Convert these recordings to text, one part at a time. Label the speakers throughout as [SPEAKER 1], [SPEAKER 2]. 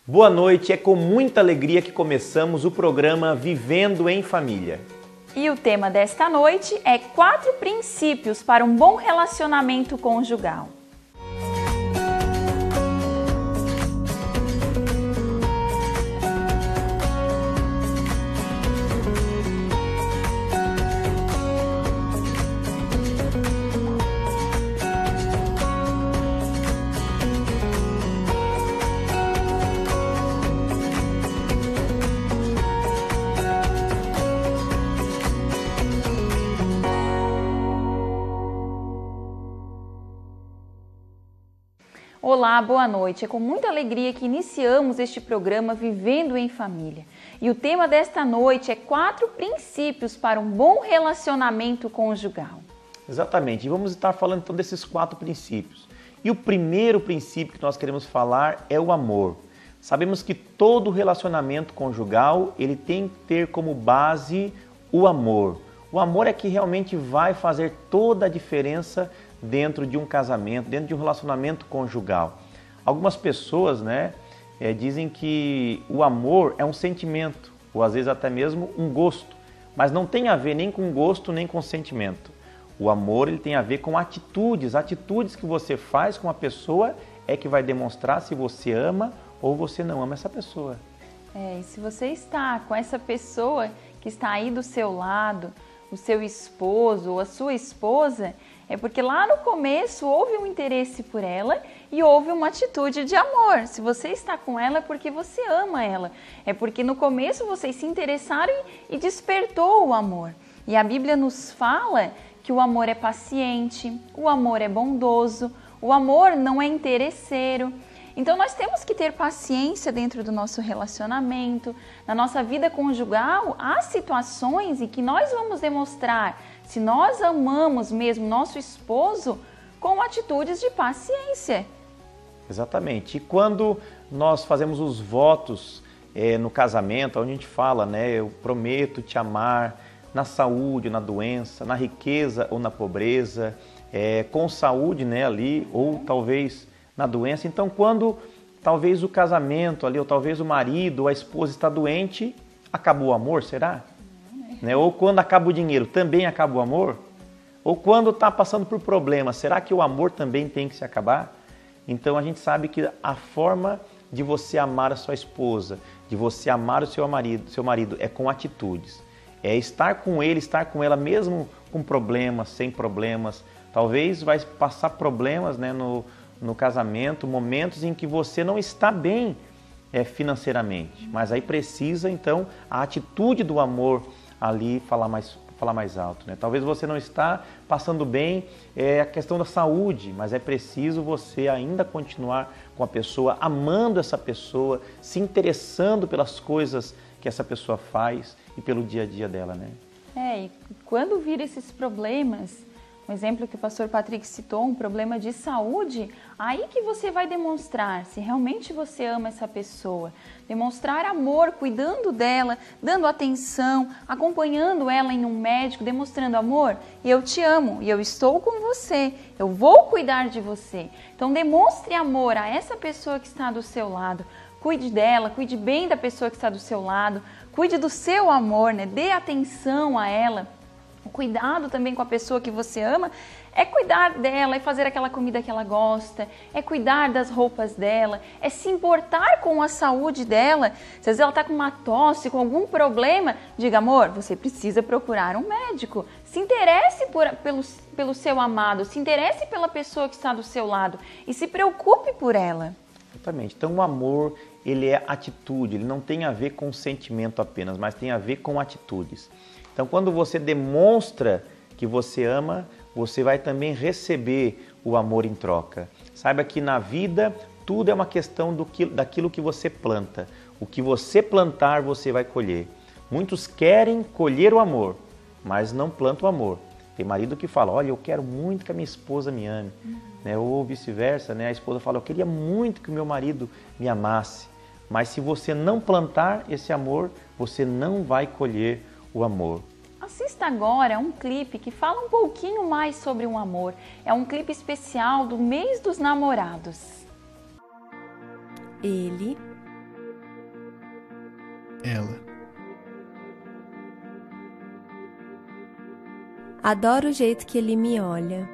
[SPEAKER 1] Boa noite, é com muita alegria que começamos o programa Vivendo em Família.
[SPEAKER 2] E o tema desta noite é 4 princípios para um bom relacionamento conjugal. Olá, boa noite. É com muita alegria que iniciamos este programa Vivendo em Família. E o tema desta noite é 4 princípios para um bom relacionamento conjugal.
[SPEAKER 1] Exatamente, e vamos estar falando então desses 4 princípios. E o primeiro princípio que nós queremos falar é o amor. Sabemos que todo relacionamento conjugal, ele tem que ter como base o amor. O amor é que realmente vai fazer toda a diferença dentro de um casamento, dentro de um relacionamento conjugal. Algumas pessoas, dizem que o amor é um sentimento, ou às vezes até mesmo um gosto, mas não tem a ver nem com gosto nem com sentimento. O amor ele tem a ver com atitudes que você faz com a pessoa é que vai demonstrar se você ama ou você não ama essa pessoa.
[SPEAKER 2] E se você está com essa pessoa que está aí do seu lado, o seu esposo ou a sua esposa, é porque lá no começo houve um interesse por ela e houve uma atitude de amor. Se você está com ela é porque você ama ela. É porque no começo vocês se interessaram e despertou o amor. E a Bíblia nos fala que o amor é paciente, o amor é bondoso, o amor não é interesseiro. Então nós temos que ter paciência dentro do nosso relacionamento, na nossa vida conjugal. Há situações em que nós vamos demonstrar se nós amamos mesmo nosso esposo com atitudes de paciência.
[SPEAKER 1] Exatamente. E quando nós fazemos os votos no casamento, onde a gente fala, eu prometo te amar na saúde, na doença, na riqueza ou na pobreza, com saúde ali, ou talvez na doença. Então, quando talvez o casamento ali, ou talvez o marido ou a esposa está doente, acabou o amor, será? Ou quando acaba o dinheiro, também acaba o amor? Ou quando está passando por problemas, será que o amor também tem que se acabar? Então a gente sabe que a forma de você amar a sua esposa, de você amar o seu marido é com atitudes. É estar com ele, estar com ela mesmo com problemas, sem problemas. Talvez vai passar problemas no casamento, momentos em que você não está bem financeiramente. Mas aí precisa então a atitude do amor ali falar mais alto. Talvez você não está passando bem a questão da saúde, mas é preciso você ainda continuar com a pessoa, amando essa pessoa, se interessando pelas coisas que essa pessoa faz e pelo dia a dia dela.
[SPEAKER 2] E quando vir esses problemas, um exemplo que o pastor Patrick citou, um problema de saúde, aí que você vai demonstrar se realmente você ama essa pessoa. Demonstrar amor, cuidando dela, dando atenção, acompanhando ela em um médico, demonstrando amor. E eu te amo, e eu estou com você, eu vou cuidar de você. Então demonstre amor a essa pessoa que está do seu lado. Cuide dela, cuide bem da pessoa que está do seu lado, cuide do seu amor, dê atenção a ela. O cuidado também com a pessoa que você ama é cuidar dela, é fazer aquela comida que ela gosta, é cuidar das roupas dela, é se importar com a saúde dela. Se às vezes ela está com uma tosse, com algum problema, diga, amor, você precisa procurar um médico. Se interesse pelo seu amado, se interesse pela pessoa que está do seu lado e se preocupe por ela.
[SPEAKER 1] Exatamente. Então o amor, ele é atitude, ele não tem a ver com sentimento apenas, mas tem a ver com atitudes. Então, quando você demonstra que você ama, você vai também receber o amor em troca. Saiba que na vida, tudo é uma questão daquilo que você planta. O que você plantar, você vai colher. Muitos querem colher o amor, mas não plantam o amor. Tem marido que fala, olha, eu quero muito que a minha esposa me ame. Ou vice-versa, a esposa fala, eu queria muito que o meu marido me amasse. Mas se você não plantar esse amor, você não vai colher o amor.
[SPEAKER 2] Assista agora a um clipe que fala um pouquinho mais sobre o amor. É um clipe especial do mês dos namorados.
[SPEAKER 3] Ele ela.
[SPEAKER 4] Adoro o jeito que ele me olha.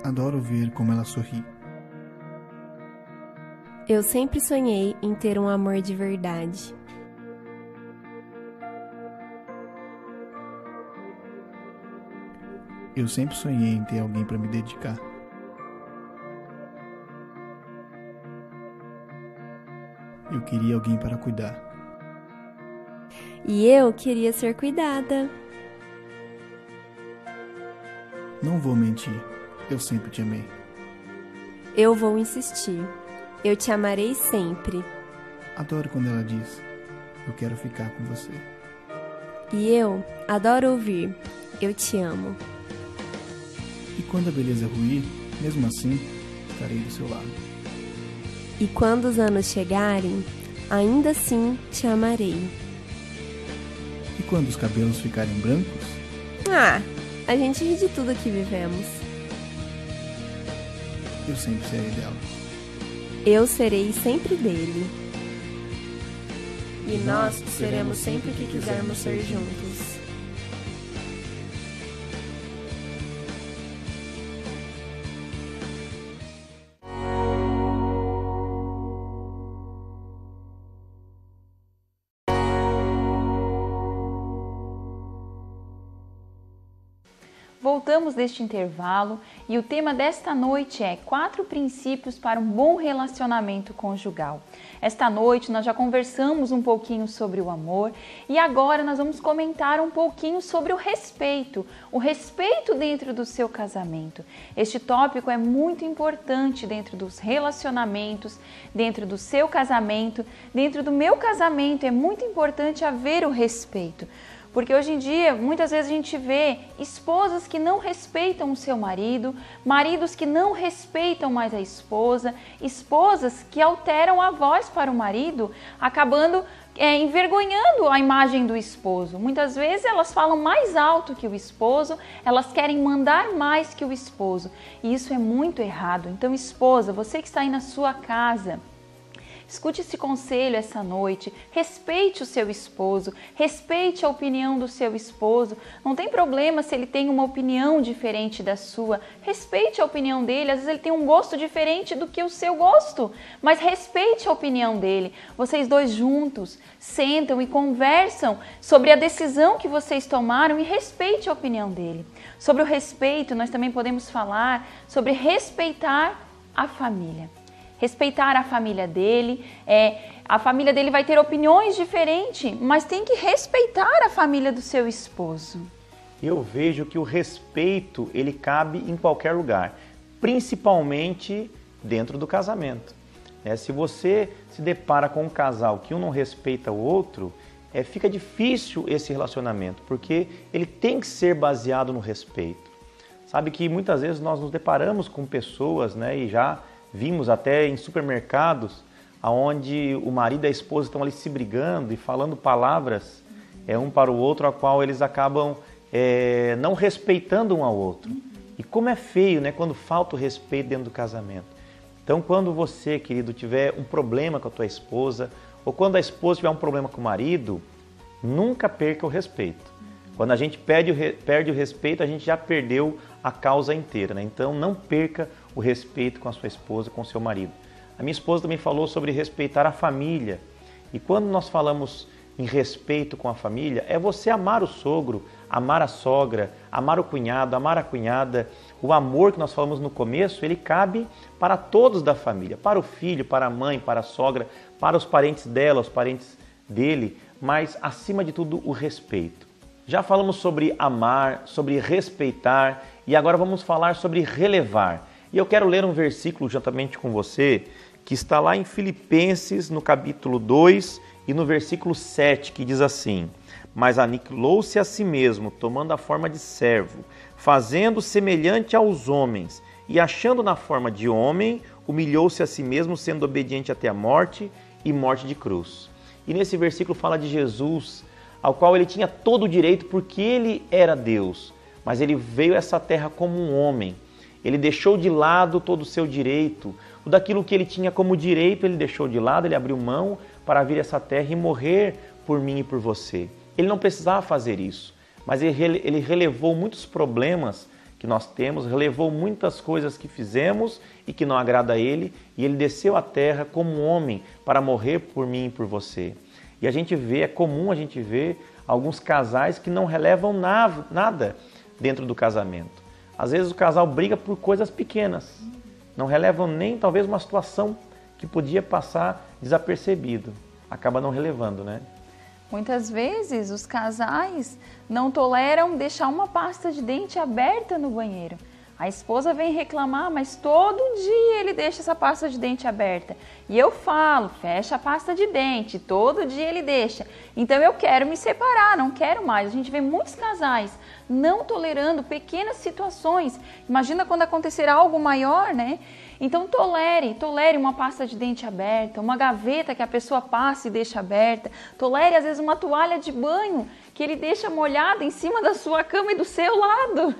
[SPEAKER 3] Adoro ver como ela sorri.
[SPEAKER 4] Eu sempre sonhei em ter um amor de verdade.
[SPEAKER 3] Eu sempre sonhei em ter alguém para me dedicar. Eu queria alguém para cuidar.
[SPEAKER 4] E eu queria ser cuidada.
[SPEAKER 3] Não vou mentir, eu sempre te amei.
[SPEAKER 4] Eu vou insistir. Eu te amarei sempre.
[SPEAKER 3] Adoro quando ela diz, eu quero ficar com você.
[SPEAKER 4] E eu adoro ouvir, eu te amo.
[SPEAKER 3] E quando a beleza ruir, mesmo assim, estarei do seu lado.
[SPEAKER 4] E quando os anos chegarem, ainda assim te amarei.
[SPEAKER 3] E quando os cabelos ficarem brancos,
[SPEAKER 4] A gente ri de tudo que vivemos.
[SPEAKER 3] eu sempre serei dela.
[SPEAKER 4] Eu serei sempre dele. E nós seremos sempre o que quisermos ser juntos.
[SPEAKER 2] Voltamos deste intervalo e o tema desta noite é 4 princípios para um bom relacionamento conjugal. Esta noite nós já conversamos um pouquinho sobre o amor e agora nós vamos comentar um pouquinho sobre o respeito dentro do seu casamento. Este tópico é muito importante dentro dos relacionamentos, dentro do seu casamento, dentro do meu casamento é muito importante haver o respeito. Porque hoje em dia, muitas vezes a gente vê esposas que não respeitam o seu marido, maridos que não respeitam mais a esposa, esposas que alteram a voz para o marido, acabando envergonhando a imagem do esposo. Muitas vezes elas falam mais alto que o esposo, elas querem mandar mais que o esposo. E isso é muito errado. Então, esposa, você que está aí na sua casa, escute esse conselho essa noite, respeite o seu esposo, respeite a opinião do seu esposo. Não tem problema se ele tem uma opinião diferente da sua, respeite a opinião dele. Às vezes ele tem um gosto diferente do que o seu gosto, mas respeite a opinião dele. Vocês dois juntos sentam e conversam sobre a decisão que vocês tomaram e respeite a opinião dele. Sobre o respeito, nós também podemos falar sobre respeitar a família. Respeitar a família dele, a família dele vai ter opiniões diferentes, mas tem que respeitar a família do seu esposo.
[SPEAKER 1] Eu vejo que o respeito, ele cabe em qualquer lugar, principalmente dentro do casamento. Se você se depara com um casal que um não respeita o outro, fica difícil esse relacionamento, porque ele tem que ser baseado no respeito. Sabe que muitas vezes nós nos deparamos com pessoas, e já vimos até em supermercados, onde o marido e a esposa estão ali se brigando e falando palavras um para o outro, a qual eles acabam não respeitando um ao outro. E como é feio, quando falta o respeito dentro do casamento. Então, quando você, querido, tiver um problema com a tua esposa, ou quando a esposa tiver um problema com o marido, nunca perca o respeito. Quando a gente perde o respeito, a gente já perdeu a causa inteira. Então, não perca o respeito com a sua esposa, com o seu marido. A minha esposa também falou sobre respeitar a família. E quando nós falamos em respeito com a família, é você amar o sogro, amar a sogra, amar o cunhado, amar a cunhada. O amor que nós falamos no começo, ele cabe para todos da família, para o filho, para a mãe, para a sogra, para os parentes dela, os parentes dele, mas acima de tudo o respeito. Já falamos sobre amar, sobre respeitar e agora vamos falar sobre relevar. E eu quero ler um versículo juntamente com você, que está lá em Filipenses, no capítulo 2 e no versículo 7, que diz assim: mas aniquilou-se a si mesmo, tomando a forma de servo, fazendo semelhante aos homens, e achando na forma de homem, humilhou-se a si mesmo, sendo obediente até a morte e morte de cruz. E nesse versículo fala de Jesus, ao qual ele tinha todo o direito porque ele era Deus, mas ele veio a essa terra como um homem. Ele deixou de lado todo o seu direito, tudo aquilo que ele tinha como direito ele deixou de lado, ele abriu mão para vir a essa terra e morrer por mim e por você. Ele não precisava fazer isso, mas ele relevou muitos problemas que nós temos, relevou muitas coisas que fizemos e que não agrada a ele, e ele desceu à terra como um homem para morrer por mim e por você. E a gente vê, é comum a gente ver alguns casais que não relevam nada dentro do casamento. Às vezes o casal briga por coisas pequenas, não relevam nem talvez uma situação que podia passar desapercebido, acaba não relevando, né?
[SPEAKER 2] Muitas vezes os casais não toleram deixar uma pasta de dente aberta no banheiro. A esposa vem reclamar, mas todo dia ele deixa essa pasta de dente aberta. E eu falo, fecha a pasta de dente, todo dia ele deixa. Então eu quero me separar, não quero mais. A gente vê muitos casais não tolerando pequenas situações. Imagina quando acontecer algo maior, né? Então tolere uma pasta de dente aberta, uma gaveta que a pessoa passa e deixa aberta. Tolere às vezes uma toalha de banho que ele deixa molhada em cima da sua cama e do seu lado.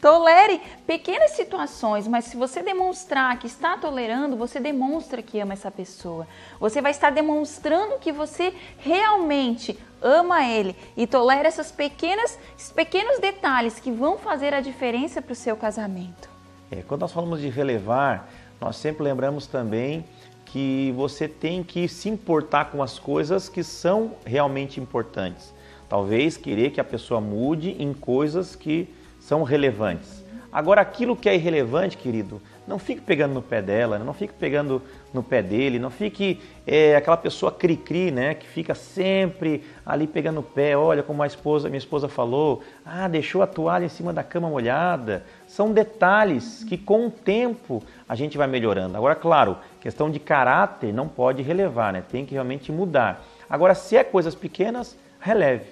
[SPEAKER 2] Tolere pequenas situações, mas se você demonstrar que está tolerando, você demonstra que ama essa pessoa. Você vai estar demonstrando que você realmente ama ele e tolera esses pequenos detalhes que vão fazer a diferença para o seu casamento.
[SPEAKER 1] Quando nós falamos de relevar, nós sempre lembramos também que você tem que se importar com as coisas que são realmente importantes. Talvez querer que a pessoa mude em coisas que são relevantes. Agora, aquilo que é irrelevante, querido, não fique pegando no pé dela, não fique pegando no pé dele, não fique aquela pessoa cri-cri, né, que fica sempre ali pegando no pé. Olha como minha esposa falou, deixou a toalha em cima da cama molhada. São detalhes que com o tempo a gente vai melhorando. Agora, claro, questão de caráter não pode relevar, né, tem que realmente mudar. Agora, se é coisas pequenas, releve,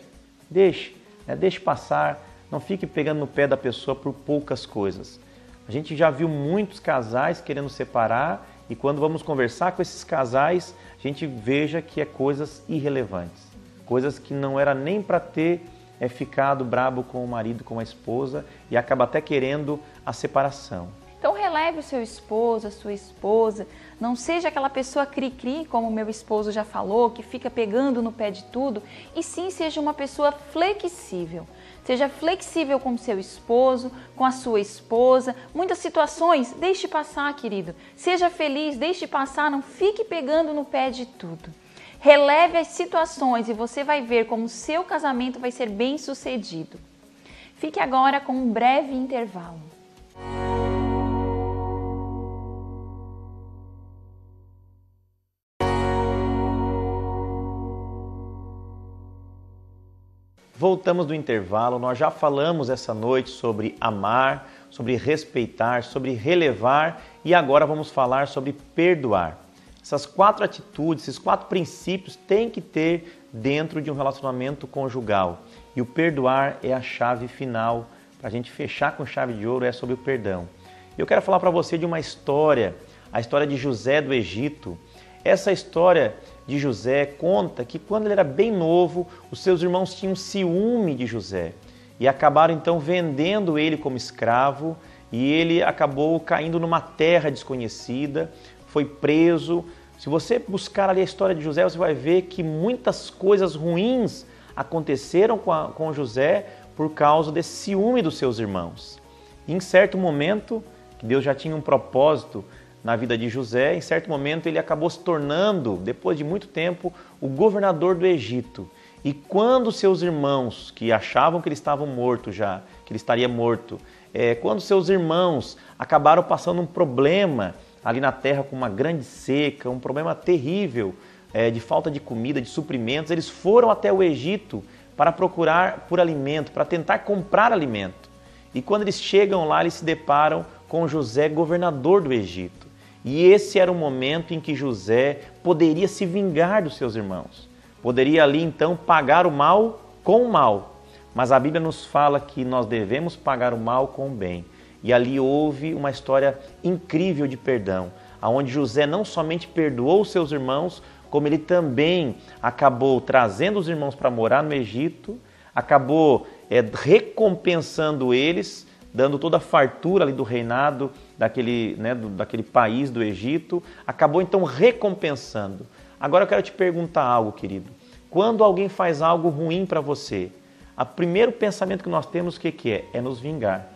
[SPEAKER 1] deixe passar, não fique pegando no pé da pessoa por poucas coisas. A gente já viu muitos casais querendo separar e quando vamos conversar com esses casais, a gente veja que é coisas irrelevantes. Coisas que não era nem para ter ficado brabo com o marido, com a esposa e acaba até querendo a separação.
[SPEAKER 2] Então releve o seu esposo, a sua esposa, não seja aquela pessoa cri-cri, como o meu esposo já falou, que fica pegando no pé de tudo, e sim seja uma pessoa flexível. Seja flexível com o seu esposo, com a sua esposa. Muitas situações, deixe passar, querido. Seja feliz, deixe passar, não fique pegando no pé de tudo. Releve as situações e você vai ver como o seu casamento vai ser bem sucedido. Fique agora com um breve intervalo.
[SPEAKER 1] Voltamos do intervalo, nós já falamos essa noite sobre amar, sobre respeitar, sobre relevar e agora vamos falar sobre perdoar. Essas 4 atitudes, esses 4 princípios têm que ter dentro de um relacionamento conjugal. E o perdoar é a chave final, para a gente fechar com chave de ouro, é sobre o perdão. Eu quero falar para você de uma história, a história de José do Egito. Essa história de José conta que quando ele era bem novo, os seus irmãos tinham ciúme de José e acabaram então vendendo ele como escravo e ele acabou caindo numa terra desconhecida, foi preso. Se você buscar ali a história de José, você vai ver que muitas coisas ruins aconteceram com José por causa desse ciúme dos seus irmãos. E em certo momento, que Deus já tinha um propósito na vida de José, em certo momento ele acabou se tornando, depois de muito tempo, o governador do Egito. E quando seus irmãos, que achavam que ele estava morto já, que ele estaria morto, quando seus irmãos acabaram passando um problema ali na terra com uma grande seca, um problema terrível de falta de comida, de suprimentos, eles foram até o Egito para procurar por alimento, para tentar comprar alimento. E quando eles chegam lá, eles se deparam com José, governador do Egito. E esse era o momento em que José poderia se vingar dos seus irmãos. Poderia ali então pagar o mal com o mal. Mas a Bíblia nos fala que nós devemos pagar o mal com o bem. E ali houve uma história incrível de perdão, onde José não somente perdoou os seus irmãos, como ele também acabou trazendo os irmãos para morar no Egito, acabou recompensando eles, dando toda a fartura ali do reinado daquele país do Egito, acabou então recompensando. Agora eu quero te perguntar algo, querido. Quando alguém faz algo ruim para você, o primeiro pensamento que nós temos, o que é? É nos vingar.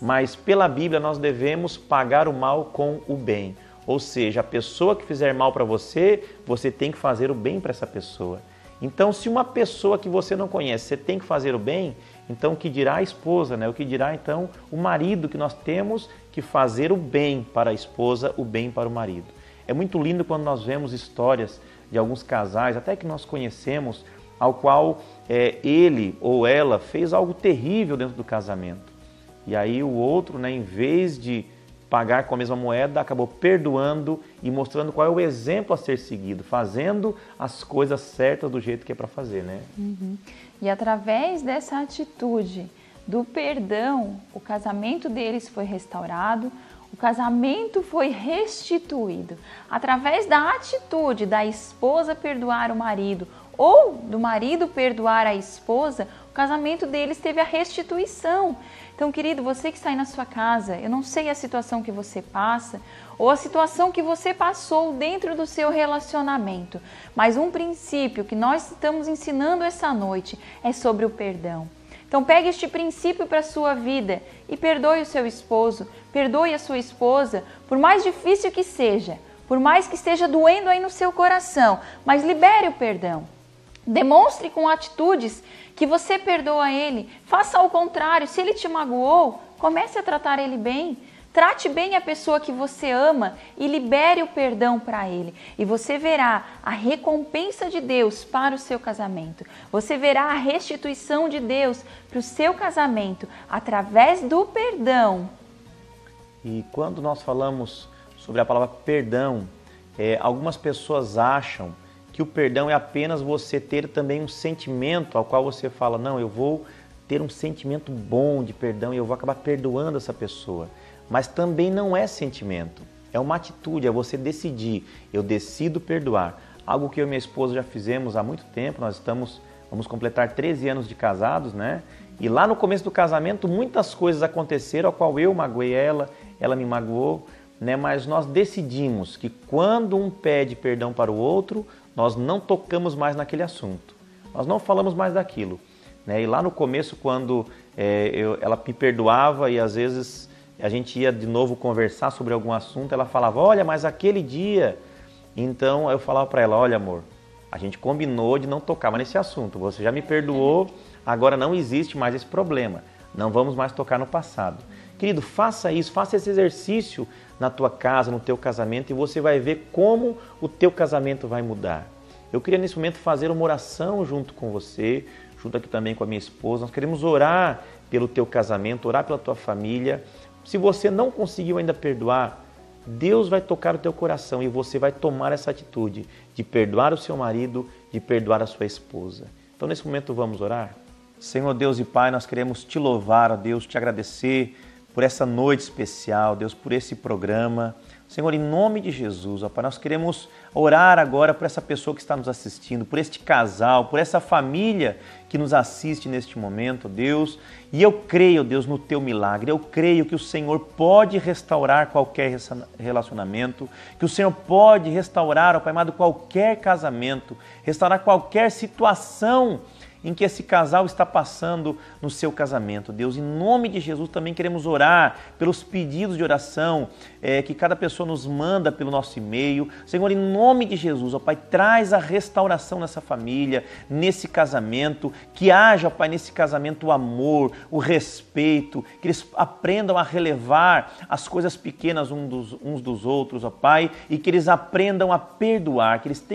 [SPEAKER 1] Mas pela Bíblia nós devemos pagar o mal com o bem. Ou seja, a pessoa que fizer mal para você, você tem que fazer o bem para essa pessoa. Então, se uma pessoa que você não conhece, você tem que fazer o bem, então o que dirá a esposa, né? O que dirá então o marido, que nós temos que fazer o bem para a esposa, o bem para o marido. É muito lindo quando nós vemos histórias de alguns casais, até que nós conhecemos, ao qual ele ou ela fez algo terrível dentro do casamento. E aí o outro, né, em vez de pagar com a mesma moeda, acabou perdoando e mostrando qual é o exemplo a ser seguido, fazendo as coisas certas do jeito que é para fazer, né?
[SPEAKER 2] Uhum. E através dessa atitude do perdão, o casamento deles foi restaurado, o casamento foi restituído. Através da atitude da esposa perdoar o marido ou do marido perdoar a esposa, o casamento deles teve a restituição. Então, querido, você que está aí na sua casa, eu não sei a situação que você passa ou a situação que você passou dentro do seu relacionamento, mas um princípio que nós estamos ensinando essa noite é sobre o perdão. Então, pegue este princípio para a sua vida e perdoe o seu esposo, perdoe a sua esposa, por mais difícil que seja, por mais que esteja doendo aí no seu coração, mas libere o perdão. Demonstre com atitudes que você perdoa ele. Faça ao contrário. Se ele te magoou, comece a tratar ele bem. Trate bem a pessoa que você ama e libere o perdão para ele. E você verá a recompensa de Deus para o seu casamento. Você verá a restituição de Deus para o seu casamento através do perdão.
[SPEAKER 1] E quando nós falamos sobre a palavra perdão, algumas pessoas acham que o perdão é apenas você ter também um sentimento ao qual você fala, não, eu vou ter um sentimento bom de perdão e eu vou acabar perdoando essa pessoa. Mas também não é sentimento, é uma atitude, é você decidir, eu decido perdoar. Algo que eu e minha esposa já fizemos há muito tempo, vamos completar 13 anos de casados, né? E lá no começo do casamento muitas coisas aconteceram, ao qual eu magoei ela me magoou, né? Mas nós decidimos que quando um pede perdão para o outro, nós não tocamos mais naquele assunto, nós não falamos mais daquilo, né? E lá no começo, quando ela me perdoava e às vezes a gente ia de novo conversar sobre algum assunto, ela falava, olha, mas aquele dia... Então eu falava para ela, olha amor, a gente combinou de não tocar mais nesse assunto, você já me perdoou, agora não existe mais esse problema, não vamos mais tocar no passado. Querido, faça isso, faça esse exercício na tua casa, no teu casamento e você vai ver como o teu casamento vai mudar. Eu queria nesse momento fazer uma oração junto com você, junto aqui também com a minha esposa. Nós queremos orar pelo teu casamento, orar pela tua família. Se você não conseguiu ainda perdoar, Deus vai tocar o teu coração e você vai tomar essa atitude de perdoar o seu marido, de perdoar a sua esposa. Então nesse momento vamos orar? Senhor Deus e Pai, nós queremos te louvar, ó Deus, te agradecer por essa noite especial, Deus, por esse programa. Senhor, em nome de Jesus, ó Pai, nós queremos orar agora por essa pessoa que está nos assistindo, por este casal, por essa família que nos assiste neste momento, Deus. E eu creio, Deus, no Teu milagre. Eu creio que o Senhor pode restaurar qualquer relacionamento, que o Senhor pode restaurar, ó Pai amado, qualquer casamento, restaurar qualquer situação em que esse casal está passando no seu casamento. Deus, em nome de Jesus, também queremos orar pelos pedidos de oração que cada pessoa nos manda pelo nosso e-mail. Senhor, em nome de Jesus, ó Pai, traz a restauração nessa família, nesse casamento, que haja, ó Pai, nesse casamento o amor, o respeito, que eles aprendam a relevar as coisas pequenas uns dos outros, ó Pai, e que eles aprendam a perdoar, que eles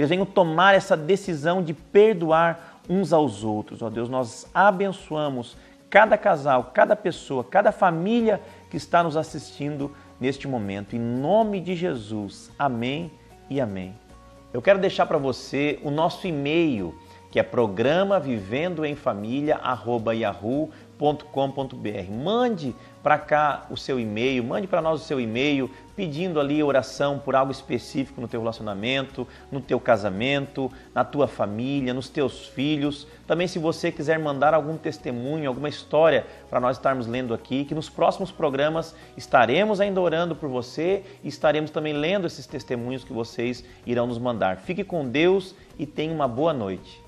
[SPEAKER 1] venham tomar essa decisão de perdoar uns aos outros. Ó Deus, nós abençoamos cada casal, cada pessoa, cada família que está nos assistindo neste momento. Em nome de Jesus. Amém e amém. Eu quero deixar para você o nosso e-mail, que é programavivendoemfamilia@yahoo.com.br. Mande para cá o seu e-mail, mande para nós o seu e-mail, pedindo ali oração por algo específico no teu relacionamento, no teu casamento, na tua família, nos teus filhos. Também se você quiser mandar algum testemunho, alguma história para nós estarmos lendo aqui, que nos próximos programas estaremos ainda orando por você e estaremos também lendo esses testemunhos que vocês irão nos mandar. Fique com Deus e tenha uma boa noite.